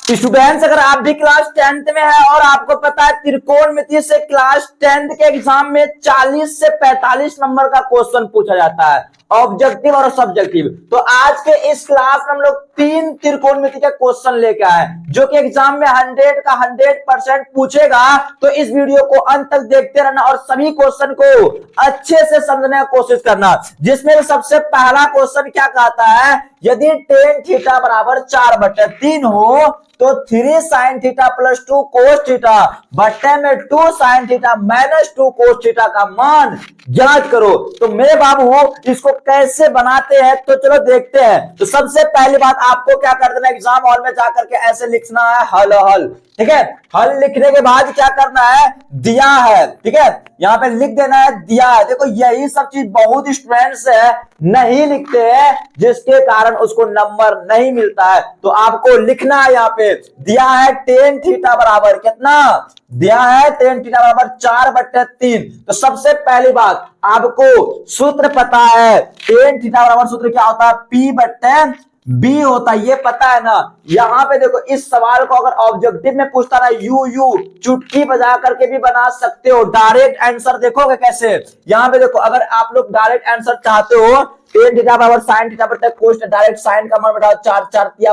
Students, अगर आप भी क्लास 10th में है और आपको पता है त्रिकोणमिति से क्लास 10th के एग्जाम में 40 से 45 नंबर का क्वेश्चन पूछा जाता है, ऑब्जेक्टिव और सब्जेक्टिव। तो आज के इस क्लास में हम लोग 3 त्रिकोणमिति के क्वेश्चन लेके आए जो कि एग्जाम में 100 का 100% पूछेगा। तो इस वीडियो को अंत तक देखते रहना और सभी क्वेश्चन को अच्छे से समझने की कोशिश करना। जिसमें सबसे पहला क्वेश्चन क्या कहता है, यदि टेन थीटा बराबर 4/3 हो तो 3 sine theta plus 2 cos theta बट्टे में 2 sine theta minus 2 cos theta का मान ज्ञात करो। तो मेरे बाबू इसको कैसे बनाते हैं तो चलो देखते हैं। तो सबसे पहली बात आपको क्या कर देना, एग्जाम हॉल में जाकर के ऐसे लिखना है हल हल, ठीक है। हल लिखने के बाद क्या करना है, दिया है, ठीक है, यहाँ पे लिख देना है दिया है। देखो यही सब चीज बहुत स्टूडेंट्स है नहीं लिखते हैं जिसके कारण उसको नंबर नहीं मिलता है। तो आपको लिखना है यहाँ पे दिया है टेन थीटा बराबर कितना, दिया है टेन थीटा बराबर 4/3। तो सबसे पहली बात आपको सूत्र पता है, टेन थीटा बराबर सूत्र क्या होता है, P/B होता है, ये पता है ना। यहाँ पे देखो इस सवाल को अगर ऑब्जेक्टिव में पूछता ना यू चुटकी बजा करके भी बना सकते हो। डायरेक्ट आंसर देखोगे कैसे, यहाँ पे देखो अगर आप लोग डायरेक्ट आंसर चाहते हो टेन थीटा बराबर साइन थीटा बटे कोस, डायरेक्ट साइन का मान बैठाओ 4 4 तिया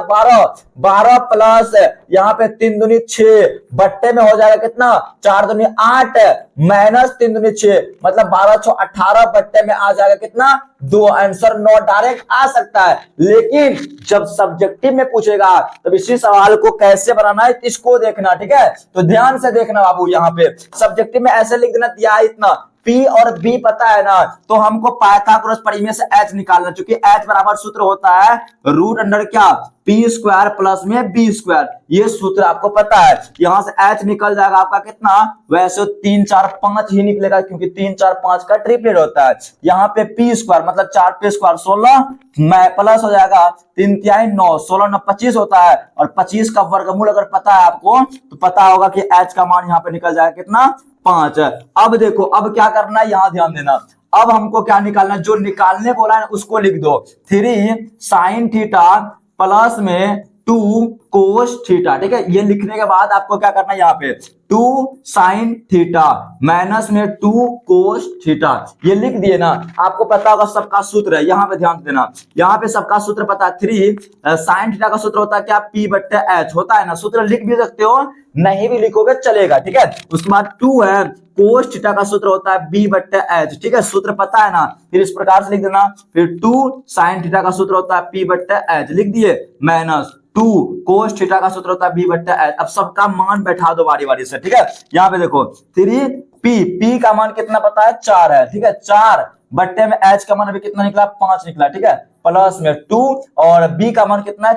12 प्लस यहाँ पे 3 दूनी 6 बट्टे में हो जाएगा कितना 4 दूनी 8 माइनस 3 दूनी 6 मतलब 12 6 18 बट्टे में आ जाएगा कितना 2। आंसर 9 डायरेक्ट आ सकता है, लेकिन जब सब्जेक्टिव में पूछेगा तब इसी सवाल को कैसे बनाना है इसको देखना, ठीक है। तो ध्यान से देखना बाबू, यहाँ पे सब्जेक्टिव में ऐसे लिख देना दिया है इतना, P और B पता है ना, तो हमको पाइथागोरस परिमेय से H निकालना, क्योंकि H बराबर सूत्र होता है रूट अंडर क्या P² प्लस में B²। ये सूत्र आपको पता है। यहां से H निकल जाएगा आपका कितना, वैसे 3 4 5 ही निकलेगा क्योंकि 3 4 5 का ट्रिपलेट होता है। यहाँ पे P² मतलब 4 P² 16 में प्लस हो जाएगा 3 तिहाई 9 16 9 25 होता है, और 25 का वर्गमूल अगर पता है आपको तो पता होगा कि H का मान यहाँ पे निकल जाएगा कितना 5। अब देखो अब क्या करना है, यहाँ ध्यान देना। अब हमको क्या निकालना, जो निकालने बोला है उसको लिख दो, 3 साइन थीटा प्लस में 2 कोस थीटा, ठीक है। ये लिखने के बाद आपको क्या करना है, यहाँ पे 2 साइन थीटा माइनस में 2 कोस थीटा, ये लिख दिए ना। आपको पता होगा सबका सूत्र है, यहाँ पे ध्यान देना, यहाँ पे सबका सूत्र पता है। 3 साइन थीटा का सूत्र होता है क्या, P/H होता है ना। सूत्र लिख भी सकते हो, नहीं भी लिखोगे चलेगा, ठीक है। उसके बाद 2 है कोस थीटा का सूत्र होता है B/H, ठीक है, सूत्र पता है ना। फिर इस प्रकार से लिख देना, फिर 2 साइन थीटा का सूत्र होता है P/H लिख दिए, माइनस 2 कोस थीटा का सूत्र होता है B/H। अब सबका मान बैठा दो बारी बारी से, ठीक है। यहाँ पे देखो 3P का मान कितना पता है 4 है, ठीक है, 4 बट्टे में H का मान अभी कितना निकला 5 निकला, ठीक है, प्लस में 2 और B का मान कितना है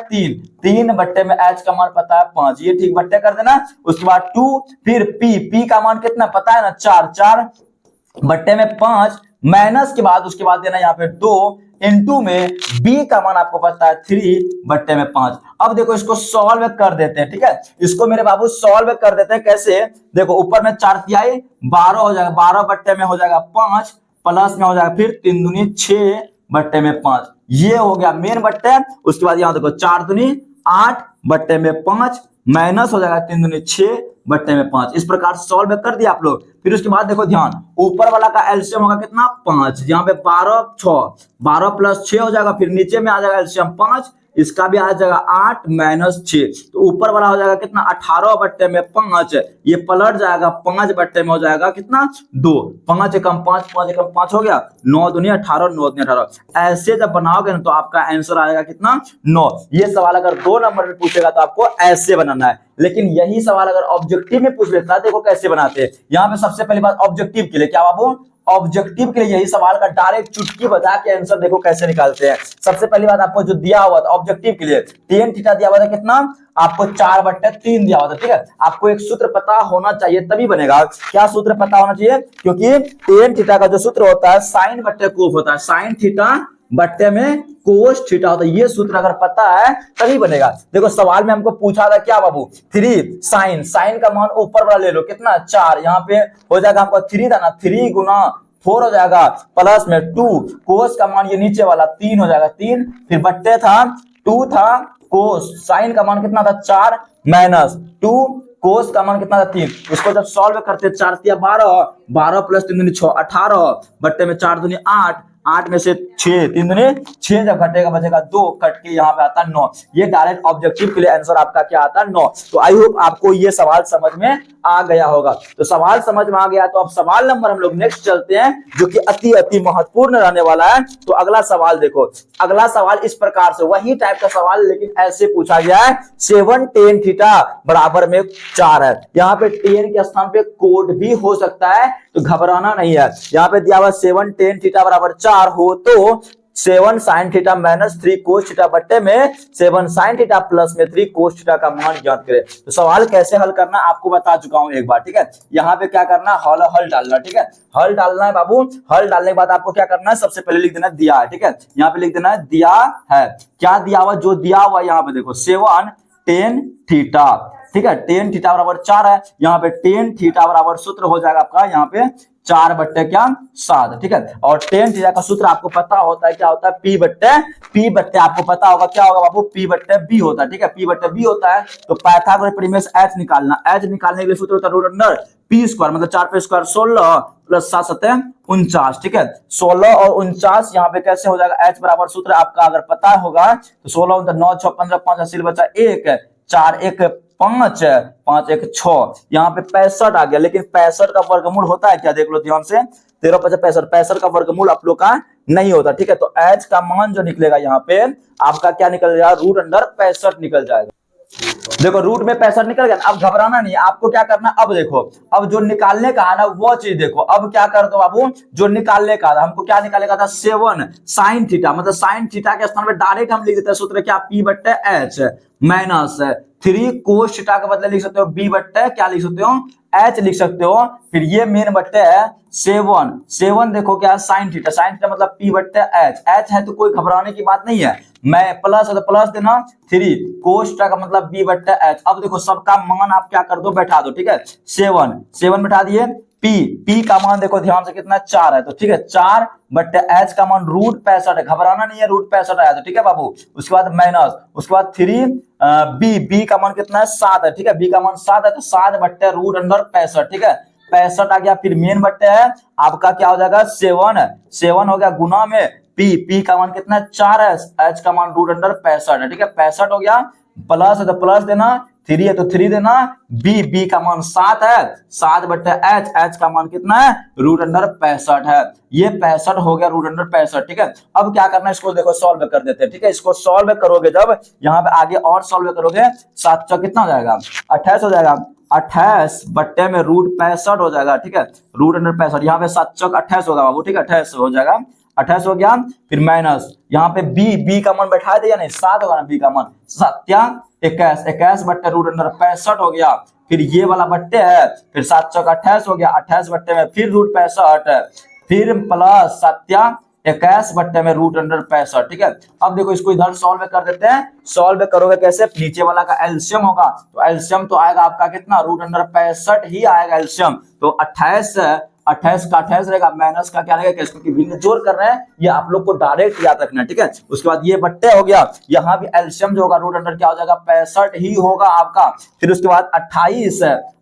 3 बट्टे में H का मान पता है 5, ये ठीक बट्टे कर देना। उसके बाद 2 फिर P का मान कितना पता है ना 4 बट्टे में 5 माइनस के बाद उसके बाद देना यहाँ पे 2 इनटू में B का मान आपको पता है 3 बट्टे में 5। अब देखो इसको सॉल्व कर देते हैं, ठीक है, इसको मेरे बाबू सॉल्व कर देते हैं। कैसे, देखो ऊपर में 4 तिहाई 12 हो जाएगा, 12 बट्टे में हो जाएगा 5 प्लस में हो जाएगा फिर 3 दूनी 6 बट्टे में 5, ये हो गया मेन बट्टे। उसके बाद यहाँ देखो 4 दूनी 8 बट्टे में 5 माइनस हो जाएगा 3 दूनी 6 बट्टे में 5। इस प्रकार सॉल्व कर दिया आप लोग। फिर उसके बाद देखो ध्यान, ऊपर वाला का एलसीएम होगा कितना 5, यहाँ पे 12 प्लस 6 हो जाएगा, फिर नीचे में आ जाएगा एलसीएम 5, इसका भी आ जाएगा 8 माइनस 6, तो ऊपर वाला हो जाएगा कितना 18 बट्टे में 5, ये पलट जाएगा 5 बट्टे में हो जाएगा कितना 2, 5 एकम 5 5 एकम 5 हो गया, 9 दूनी 18 9 दूनी 18। ऐसे जब बनाओगे ना तो आपका आंसर आएगा कितना 9। ये सवाल अगर 2 नंबर में पूछेगा तो आपको ऐसे बनाना है, लेकिन यही सवाल अगर ऑब्जेक्टिव में पूछ लेता है देखो कैसे बनाते हैं। यहाँ पे सबसे पहली बात ऑब्जेक्टिव के लिए क्या बाबू, ऑब्जेक्टिव के लिए यही सवाल का डायरेक्ट चुटकी बजा के आंसर देखो कैसे निकालते हैं। सबसे पहली बात आपको जो दिया हुआ था ऑब्जेक्टिव के लिए टेन थीटा दिया हुआ था कितना, आपको 4/3 दिया हुआ था, ठीक है। आपको एक सूत्र पता होना चाहिए तभी बनेगा। क्या सूत्र पता होना चाहिए, क्योंकि टेन थीटा का जो सूत्र होता है साइन बट्टे कोस होता है, साइन थीटा बट्टे में कोस थीटा होता है, ये सूत्र अगर पता है तभी बनेगा। देखो सवाल में हमको पूछा था क्या बाबू 3 साइन का मान ऊपर वाला ले लो कितना 4, यहाँ पे हो जाएगा हमको 3 था ना, 3 गुना 4 हो जाएगा प्लस में 2 कोस का मान ये नीचे वाला 3 हो जाएगा 3, फिर बट्टे था 2 था कोस साइन का मान कितना था 4 माइनस 2 कोस का मान कितना था 3। इसको जब सॉल्व करते 4 तिया 12, 12 प्लस 3 दूनी 6 18 बट्टे में 4 दूनी 8, 8 में से 6 3 दूनी 6 जब घटेगा बचेगा 2 कट के यहाँ पे आता है 9। ये डायरेक्ट ऑब्जेक्टिव के लिए आंसर आपका क्या आता है 9। तो आई होप आपको ये सवाल समझ में आ गया होगा। तो सवाल समझ में आ गया तो अब सवाल नंबर हम लोग नेक्स्ट चलते हैं जो कि अति महत्वपूर्ण रहने वाला है। तो अगला सवाल देखो, अगला सवाल इस प्रकार से वही टाइप का सवाल लेकिन ऐसे पूछा गया है 7 tan थीटा बराबर में 4 है। यहाँ पे tan के स्थान पे कोड भी हो सकता है तो घबराना नहीं है। यहाँ पे दिया हुआ 7 tan थीटा बराबर 4 हो तो 7 sin theta minus 3 cos theta बट्टे में 7 sin थीटा प्लस में 3 cos थीटा का मान ज्ञात करें। तो सवाल कैसे हल करना आपको बता चुका हूं एक बार, ठीक है। यहाँ पे क्या करना हल डालना, ठीक है। हल डालना है बाबू। हल डालने के बाद आपको क्या करना है सबसे पहले लिख देना दिया है, ठीक है। यहाँ पे लिख देना है दिया है। क्या दिया हुआ, जो दिया हुआ यहाँ पे देखो 7 tan थीटा, ठीक है। tan थीटा बराबर 4 है। यहाँ पे tan थीटा बराबर सूत्र हो जाएगा आपका यहाँ पे 4 बट्टे क्या 7, ठीक है। और tan थीटा का सूत्र आपको पता होता है क्या होता है P बट्टे आपको पता होगा क्या होगा बाबू P बट्टे B होता है, ठीक है। P बट्टे B होता है तो पाइथागोरस प्रीमियस H निकालना। H निकालने के लिए सूत्र होता है रूट अंडर P स्क्वायर मतलब 4 पे स्क्वायर 16 प्लस 7 7 49, ठीक है। 16 और 49 यहाँ पे कैसे हो जाएगा H बराबर सूत्र आपका अगर पता होगा तो 16 9 6 15 5 80 बचा 1 4 1 5 5 1 6 यहाँ पे 65 आ गया। लेकिन 65 का वर्गमूल होता है क्या देख लो ध्यान से 13 5 65 65 का वर्गमूल आप लोग का नहीं होता, ठीक है। तो H का मान जो निकलेगा यहाँ पे आपका क्या निकल जाएगा रूट अंडर 65 निकल जाएगा। देखो रूट में 65 निकल गया। अब घबराना नहीं, आपको क्या करना अब देखो अब जो निकालने का है ना वो चीज देखो। अब क्या कर दो बाबू जो निकालने का था हमको क्या निकालने का था 7 sin थीटा मतलब sin थीटा के स्थान पे डायरेक्ट हम लिख देते हैं सूत्र क्या P बट्टे H माइनस 3 cos थीटा के बदले लिख सकते हो B बट्टे क्या लिख सकते हो H लिख सकते हो। फिर ये मेन बट्टे है 7 देखो क्या sin थीटा मतलब P बट्टे H है तो कोई घबराने की बात नहीं है। मैं प्लस है तो प्लस देना 3 cos थीटा का मतलब B बट्टे H। अब देखो सबका मान आप क्या कर दो बैठा दो, ठीक है। 7 बैठा दिए P का मान देखो ध्यान से कितना 4 है तो ठीक है 4 बट्टे H का मान रूट 65 है। घबराना नहीं है रूट 65 आया तो ठीक है बाबू। उसके बाद माइनस उसके बाद 3 B का मान कितना है 7 है, ठीक है। B का मान 7 है तो 7 बट्टे रूट अंडर 65, ठीक है। 65 आ गया। फिर मेन बट्टे है आपका क्या हो जाएगा 7 हो गया गुना में P का मान कितना है 4 है। H का मान रूट अंडर 65 है, ठीक है। 65 हो गया। प्लस है तो प्लस देना 3 है तो 3 देना B का मान 7 है 7 बट्टे H का मान कितना है रूट अंडर 65 है। ये 65 हो गया रूट अंडर 65, ठीक है। अब क्या करना है इसको देखो सॉल्व कर देते हैं, ठीक है। इसको सॉल्व करोगे जब यहाँ पे आगे और सॉल्व करोगे 7 चौक कितना हो जाएगा 28 हो जाएगा। 28 बट्टे में रूट 65 हो जाएगा, ठीक है। रूट अंडर 65 यहाँ पे 7 चौक 28 होगा बाबू, ठीक है। 28 हो जाएगा 28 हो गया। फिर माइनस यहाँ पे B का मान बैठा दिया नहीं 7 होगा ना B का मान 7 21 बट्टे रूट अंडर 65 हो गया। फिर ये वाला बट्टे है फिर 7 चौक 28 हो गया। 28 बट्टे में फिर रूट 65 फिर प्लस 21 बट्टे में रूट अंडर 65, ठीक है। अब देखो इसको इधर सॉल्व कर देते हैं। सॉल्व करोगे कैसे नीचे वाला का एलसीएम होगा तो एलसीएम तो आएगा आपका कितना रूट अंडर 65 ही आएगा एलसीएम। तो 28 का 28 रहेगा माइनस का क्या रहेगा क्योंकि भिन्न जोड़ कर रहे हैं ये आप लोग को डायरेक्ट याद रखना है, ठीक है। उसके बाद ये बट्टे हो गया। यहाँ भी एलसीएम जो होगा रूट अंडर क्या हो जाएगा 65 ही होगा आपका। फिर उसके बाद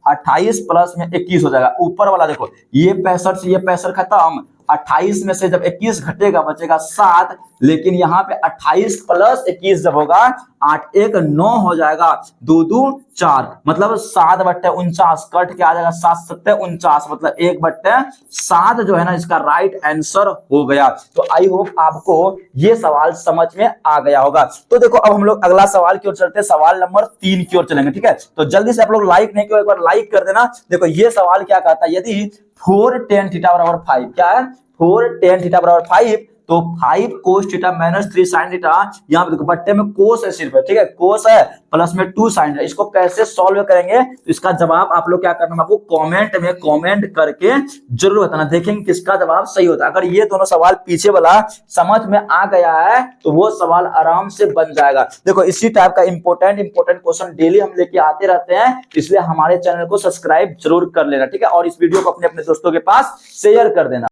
28 प्लस में 21 हो जाएगा। ऊपर वाला देखो ये 65 से ये 65 खत्म 28 में से जब 21 घटेगा बचेगा 7। लेकिन यहाँ पे 28 प्लस 21 जब होगा 8 1 9 हो जाएगा 2 2 4 मतलब 7 बट्टे 49 कट के आ जाएगा 7 7 49 मतलब 1 बट्टे 7 जो है ना इसका राइट आंसर हो गया। तो आई होप आपको ये सवाल समझ में आ गया होगा। तो देखो अब हम लोग अगला सवाल की ओर चलते हैं, सवाल नंबर 3 की ओर चलेंगे, ठीक है। तो जल्दी से आप लोग लाइक नहीं किया एक बार लाइक कर देना। देखो ये सवाल क्या कहता है यदि 4 tan थीटा बराबर 5 क्या है 4 tan थीटा बराबर 5 तो 5 cos theta minus 3 sin theta यहाँ पे देखो बट्टे में कोस है सिर्फ, ठीक है। कोस है प्लस में 2 sin है। इसको कैसे सॉल्व करेंगे तो इसका जवाब आप लोग क्या करना आपको कमेंट में कमेंट करके जरूर बताना, देखेंगे किसका जवाब सही होता है। अगर ये दोनों सवाल पीछे वाला समझ में आ गया है तो वो सवाल आराम से बन जाएगा। देखो इसी टाइप का इंपोर्टेंट क्वेश्चन डेली हम लेके आते रहते हैं, इसलिए हमारे चैनल को सब्सक्राइब जरूर कर लेना, ठीक है। और इस वीडियो को अपने दोस्तों के पास शेयर कर देना।